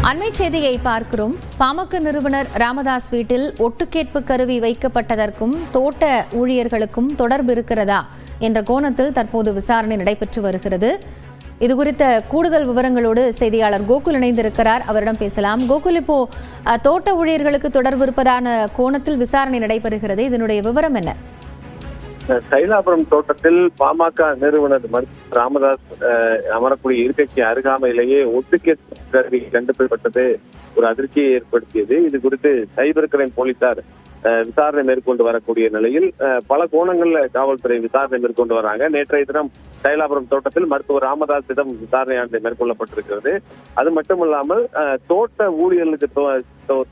அண்மை செய்தியை பார்க்கிறோம். பாமக நிறுவனர் ராமதாஸ் வீட்டில் ஒட்டுக்கேட்பு கருவி வைக்கப்பட்டதற்கும் தோட்ட ஊழியர்களுக்கும் தொடர்பு இருக்கிறதா என்ற கோணத்தில் தற்போது விசாரணை நடைபெற்று வருகிறது. இதுகுறித்த கூடுதல் விவரங்களோடு செய்தியாளர் கோகுல் இணைந்திருக்கிறார். அவரிடம் பேசலாம். கோகுல், இப்போ தோட்ட ஊழியர்களுக்கு தொடர்பு இருப்பதான கோணத்தில் விசாரணை நடைபெறுகிறது. இதனுடைய விவரம் என்ன? தைலாபுரம் தோட்டத்தில் பாமக நிறுவனர் ராமதாஸ் அமரக்கூடிய இருக்கைக்கு அருகாமையிலேயே ஒட்டுக்கேட்பு கருவி கண்டுபிடிக்கப்பட்டது ஒரு அதிர்ச்சியை ஏற்படுத்தியது. இது குறித்து சைபர் கிரைம் போலீசார் விசாரணை மேற்கொண்டு வரக்கூடிய நிலையில் பல கோணங்கள்ல காவல்துறை விசாரணை மேற்கொண்டு வராங்க. நேற்றைய தினம் தைலாபுரம் தோட்டத்தில் மருத்துவர் ராமதாஸிடம் விசாரணையானது மேற்கொள்ளப்பட்டிருக்கிறது. அது மட்டுமல்லாமல் தோட்ட ஊழியர்களுக்கு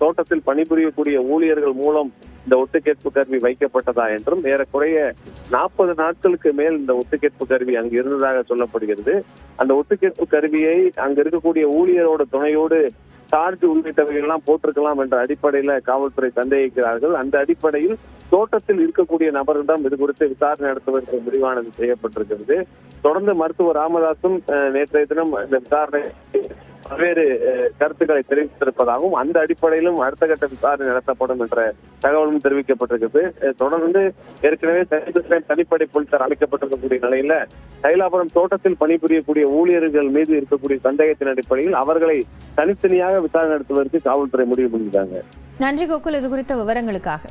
தோட்டத்தில் பணிபுரியக்கூடிய ஊழியர்கள் மூலம் இந்த ஒட்டுக்கேட்பு கருவி வைக்கப்பட்டதா என்றும் ஏறக்குறைய 40 நாட்களுக்கு மேல் இந்த ஒட்டுக்கேட்பு கருவி அங்கு இருந்ததாக சொல்லப்படுகிறது. அந்த ஒட்டுக்கேட்பு கருவியை அங்க இருக்கக்கூடிய ஊழியரோட துணையோடு சார்ஜ் உள்ளிட்டவைகள் எல்லாம் போட்டிருக்கலாம் என்ற அடிப்படையில காவல்துறை சந்தேகிக்கிறார்கள். அந்த அடிப்படையில் தோட்டத்தில் இருக்கக்கூடிய நபர்களிடம் இது குறித்து விசாரணை நடத்துவதற்கு முடிவானது செய்யப்பட்டிருக்கிறது. தொடர்ந்து மருத்துவர் ராமதாசும் நேற்றைய தினம் இந்த விசாரணை பல்வேறு கருத்துக்களை தெரிவித்திருப்பதாகவும் அந்த அடிப்படையிலும் அடுத்த கட்ட விசாரணை நடத்தப்படும் என்ற தகவலும் தெரிவிக்கப்பட்டிருக்கிறது. தொடர்ந்து ஏற்கனவே தனிப்படை போலீசார் அமைக்கப்பட்டிருக்கக்கூடிய நிலையில தைலாபுரம் தோட்டத்தில் பணிபுரியக்கூடிய ஊழியர்கள் மீது இருக்கக்கூடிய சந்தேகத்தின் அடிப்படையில் அவர்களை தனித்தனியாக விசாரணை நடத்துவதற்கு காவல்துறை முடிவு பண்ணியிருக்காங்க. நன்றி கோகுல், இது குறித்த விவரங்களுக்காக.